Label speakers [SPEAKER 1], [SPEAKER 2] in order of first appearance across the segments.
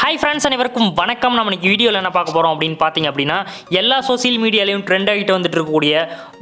[SPEAKER 1] Hi friends, அனைவருக்கும் வணக்கம். நம்ம இன்னைக்கு வீடியோவில் என்ன பார்க்க போகிறோம் அப்படின்னு பார்த்தீங்க அப்படின்னா, எல்லா சோசியல் மீடியாலையும் ட்ரெண்ட் ஆகிட்டு வந்துட்டு இருக்கக்கூடிய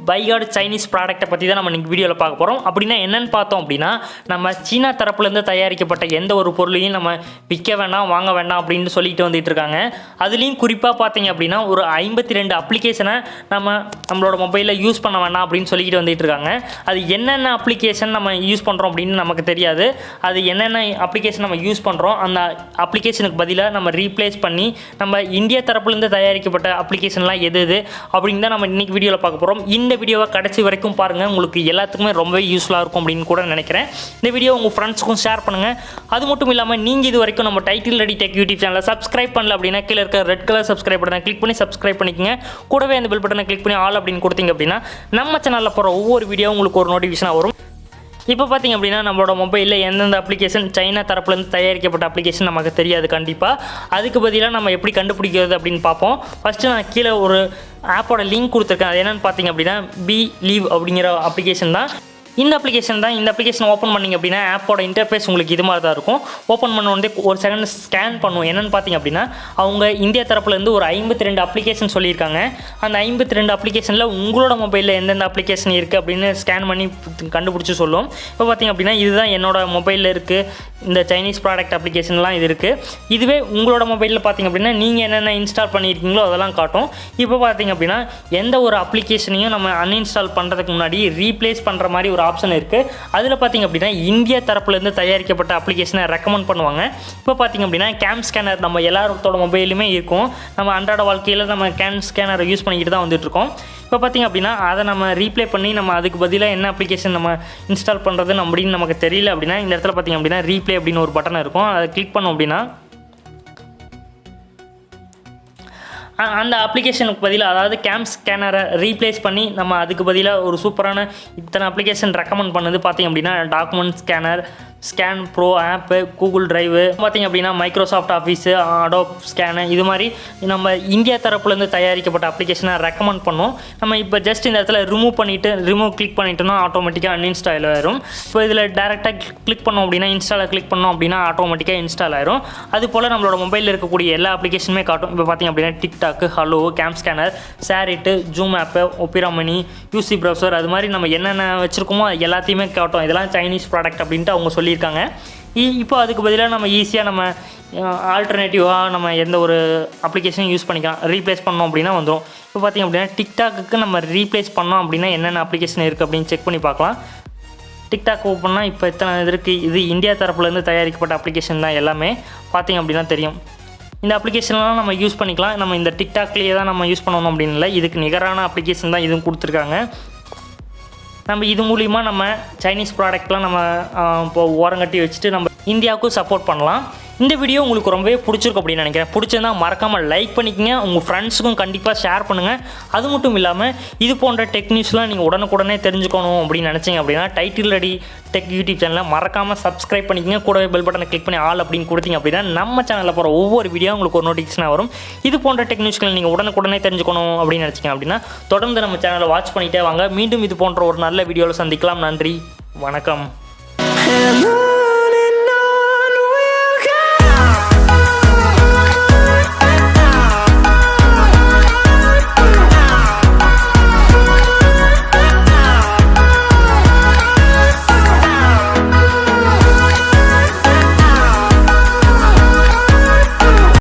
[SPEAKER 1] பைகார்டு சைனீஸ் ப்ராடக்ட்டை பற்றி தான் நம்ம இன்னைக்கு வீடியோவில் பார்க்க போகிறோம். அப்படின்னா என்னென்னு பார்த்தோம் அப்படின்னா, நம்ம சீனா தரப்புலேருந்து தயாரிக்கப்பட்ட எந்த ஒரு பொருளையும் நம்ம விற்க வேண்டாம், வாங்க வேண்டாம் அப்படின்னு சொல்லிட்டு வந்துட்டு இருக்காங்க. அதுலேயும் குறிப்பாக பார்த்தீங்க அப்படின்னா, ஒரு 52 அப்ளிகேஷனை நம்மளோட மொபைலில் யூஸ் பண்ண வேண்டாம் அப்படின்னு சொல்லிட்டு வந்துட்டு இருக்காங்க. அது என்னென்ன அப்ளிகேஷன் நம்ம யூஸ் பண்ணுறோம் அப்படின்னு நமக்கு தெரியாது. அது என்னென்ன அப்ளிகேஷன் நம்ம யூஸ் பண்ணுறோம், அந்த அப்ளிகேஷனுக்கு பதிலாக நம்ம ரீப்ளேஸ் பண்ணி நம்ம இந்தியா தரப்புலேருந்து தயாரிக்கப்பட்ட அப்ளிகேஷன்லாம் எது அப்படின்னு தான் நம்ம இன்றைக்கி வீடியோவில் பார்க்க போகிறோம். இந்த வீடியோவை கடைசி வரைக்கும் பாருங்கள், உங்களுக்கு எல்லாத்துக்குமே ரொம்பவே யூஸ்ஃபுல்லாக இருக்கும் அப்படின்னு கூட நினைக்கிறேன். இந்த வீடியோ உங்கள் ஃப்ரெண்ட்ஸுக்கும் ஷேர் பண்ணுங்கள். அது மட்டும் இல்லாமல் நீங்கள் இது வரைக்கும் நம்ம டைட்டில் ரெடி டெக் யூடியூப் சேனலை சப்ஸ்கிரைப் பண்ணல அப்படின்னா கீழே இருக்க ரெட் கலர் சப்ஸ்கிரைப் பட்டனை கிளிக் பண்ணி சப்ஸ்கிரைப் பண்ணிக்கங்க. கூடவே அந்த பெல் பட்டனை கிளிக் பண்ணி ஆல் அப்படின்னு கொடுத்தீங்க அப்படின்னா நம்ம சேனலில் போகிற ஒவ்வொரு வீடியோ உங்களுக்கு ஒரு நோட்டிஃபிகேஷனாக வரும். இப்போ பார்த்திங்க அப்படின்னா, நம்மளோட மொபைலில் எந்தெந்த அப்ளிகேஷன் சைனா தரப்புலேருந்து தயாரிக்கப்பட்ட அப்ளிகேஷன் நமக்கு தெரியாது கண்டிப்பாக. அதுக்கு பதிலாக நம்ம எப்படி கண்டுபிடிக்கிறது அப்படின்னு பார்ப்போம். ஃபஸ்ட்டு நான் கீழே ஒரு ஆப்போட லிங்க் கொடுத்துருக்கேன். அது என்னென்னு பார்த்திங்க அப்படின்னா, பி லீவ் அப்படிங்கிற அப்ளிகேஷன் தான். இந்த அப்ளிகேஷன் ஓப்பன் பண்ணிங்க அப்படின்னா ஆப்போட இன்டர்ஃபேஸ் உங்களுக்கு இது மாதிரி தான் இருக்கும். ஓப்பன் பண்ண உடனே ஒரு செகண்ட் ஸ்கேன் பண்ணுவோம். என்னென்னு பார்த்திங்க அப்படின்னா, அவங்க இந்தியா தரப்புலேருந்து ஒரு 52 அப்ளிகேஷன் சொல்லியிருக்காங்க. அந்த 52 அப்ளிகேஷனில் உங்களோட மொபைலில் எந்தெந்த அப்ளிகேஷன் இருக்குது அப்படின்னு ஸ்கேன் பண்ணி கண்டுபிடிச்சி சொல்லுவோம். இப்போ பார்த்திங்க அப்படின்னா, இதுதான் என்னோட மொபைலில் இருக்குது, இந்த சைனீஸ் ப்ராடக்ட் அப்ளிகேஷன்லாம் இது இருக்குது. இதுவே உங்களோட மொபைலில் பார்த்திங்க அப்படின்னா, நீங்கள் என்னென்ன இன்ஸ்டால் பண்ணியிருக்கீங்களோ அதெல்லாம் காட்டும். இப்போ பார்த்திங்க அப்படின்னா, எந்த ஒரு அப்ளிகேஷனையும் நம்ம அன்இன்ஸ்டால் பண்ணுறதுக்கு முன்னாடி ரீப்ளேஸ் பண்ணுற மாதிரி ஒரு ஆப்ஷன் இருக்குது. அதில் பார்த்திங்க அப்படின்னா, இந்தியா தரப்புலேருந்து தயாரிக்கப்பட்ட அப்ளிகேஷனை ரெக்கமெண்ட் பண்ணுவாங்க. இப்போ பார்த்திங்க அப்படின்னா, கேம் ஸ்கேனர் நம்ம எல்லாத்தோட மொபைலுமே இருக்கும். நம்ம அன்றாட வாழ்க்கையில் நம்ம கேம் ஸ்கேனரை யூஸ் பண்ணிக்கிட்டு தான் வந்துட்டுருக்கோம். இப்போ பார்த்திங்க அப்படின்னா, அதை நம்ம ரீப்ளே பண்ணி நம்ம அதுக்கு பதிலாக என்ன அப்ளிகேஷன் நம்ம இன்ஸ்டால் பண்ணுறதுன்னு அப்படின்னு நமக்கு தெரியல அப்படின்னா, இந்த இடத்துல பார்த்திங்க அப்படின்னா ரீப்ளே அப்படின்னு ஒரு பட்டன் இருக்கும். அதை கிளிக் பண்ணோம் அப்படின்னா அந்த அப்ளிகேஷனுக்கு பதிலாக, அதாவது கேம் ஸ்கேனரை ரீப்ளேஸ் பண்ணி நம்ம அதுக்கு பதிலாக ஒரு சூப்பரான இத்தனை அப்ளிகேஷன் ரெக்கமெண்ட் பண்ணுது. பார்த்திங்க அப்படின்னா, டாக்குமெண்ட் ஸ்கேனர், ஸ்கேன் ப்ரோ ஆப்பு, கூகுள் டிரைவு, பார்த்திங்க அப்படின்னா மைக்ரோசாஃப்ட் ஆஃபீஸு, அடோப் ஸ்கேனு, இது மாதிரி நம்ம இந்தியா தரப்புலேருந்து தயாரிக்கப்பட்ட அப்ளிகேஷனை ரெக்கமெண்ட் பண்ணோம். நம்ம இப்போ ஜஸ்ட் இந்த இடத்துல ரிமூவ் கிளிக் பண்ணிட்டோம்னா ஆட்டோமேட்டிக்காக அன்இன்ஸ்டால் ஆயிரும். இப்போ இதில் டேரெக்டாக கிளிக் பண்ணோம் அப்படின்னா, இன்ஸ்டாலில் கிளிக் பண்ணோம் அப்படின்னா ஆட்டோமேட்டிக்காக இன்ஸ்டால் ஆயிரும். அது போல் நம்மளோட மொபைலில் இருக்கக்கூடிய எல்லா அப்ளிகேஷனுமே காட்டும். இப்போ பார்த்திங்க அப்படின்னா, TikTok, hello, CamScanner, SHAREit, Zoom app, Opera Mini, UC Browser, அது மாதிரி நம்ம என்னென்ன வச்சுருக்கோமோ எல்லாத்தையுமே காட்டும். இதெல்லாம் சைனீஸ் ப்ராடக்ட் அப்படின்ட்டு அவங்க சொல்லியிருக்காங்க. இப்போ அதுக்கு பதிலாக நம்ம ஈஸியாக நம்ம ஆல்டர்னேட்டிவாக நம்ம எந்த ஒரு அப்ளிகேஷனும் யூஸ் பண்ணிக்கலாம். ரீப்ளேஸ் பண்ணோம் அப்படின்னா வந்துடும். இப்போ பார்த்திங்க அப்படின்னா, டிக்டாக்கு நம்ம ரீப்ளேஸ் பண்ணோம் அப்படின்னா என்னென்ன அப்ளிகேஷன் இருக்குது அப்படின்னு செக் பண்ணி பார்க்கலாம். டிக்டாக் ஓப்பன்னா இப்போ இத்தனை இது இருக்குது. இது இந்தியா தரப்புலேருந்து தயாரிக்கப்பட்ட அப்ளிகேஷன் தான் எல்லாமே. பார்த்திங்க அப்படின்னா தெரியும். இந்த அப்ளிகேஷன்லாம் நம்ம யூஸ் பண்ணிக்கலாம். நம்ம இந்த டிக்டாக்லேயே தான் நம்ம யூஸ் பண்ணணும் அப்படின்னு இல்லை, இதுக்கு நிகரான அப்ளிகேஷன் தான் இதுவும் கொடுத்துருக்காங்க. நம்ம இது மூலிமா நம்ம சைனீஸ் ப்ராடக்ட்லாம் நம்ம இப்போ ஓரங்கட்டி வச்சுட்டு நம்ம இந்தியாவுக்கும் சப்போர்ட் பண்ணலாம். இந்த வீடியோ உங்களுக்கு ரொம்பவே பிடிச்சிருக்கும் அப்படின்னு நினைக்கிறேன். பிடிச்சிருந்தா மறக்காமல் லைக் பண்ணிக்கங்க, உங்கள் ஃப்ரெண்ட்ஸுக்கும் கண்டிப்பாக ஷேர் பண்ணுங்கள். அது மட்டும் இல்லாமல் இது போன்ற டெக் நியூஸ்லாம் நீங்கள் உடனுக்குடனே தெரிஞ்சுக்கணும் அப்படின்னு நினச்சிங்க அப்படின்னா டைட்டில் ரெடி டெக் யூடியூப் சேனலை மறக்காமல் சப்ஸ்கிரைப் பண்ணிக்கங்க. கூடவே பெல் பட்டனை கிளிக் பண்ணி ஆல் அப்படின்னு கொடுத்தீங்க அப்படின்னா நம்ம சேனலில் போகிற ஒவ்வொரு வீடியோ உங்களுக்கு ஒரு நோட்டிஃபிகேஷனாக வரும். இது போன்ற டெக் நியூஸ்களை நீங்கள் உடனுக்குடனே தெரிஞ்சுக்கணும் அப்படின்னு நினச்சிங்க அப்படின்னா தொடர்ந்து நம்ம சேனலை வாட்ச் பண்ணிகிட்டே வாங்க. மீண்டும் இது போன்ற ஒரு நல்ல வீடியோவில் சந்திக்கலாம். நன்றி, வணக்கம்.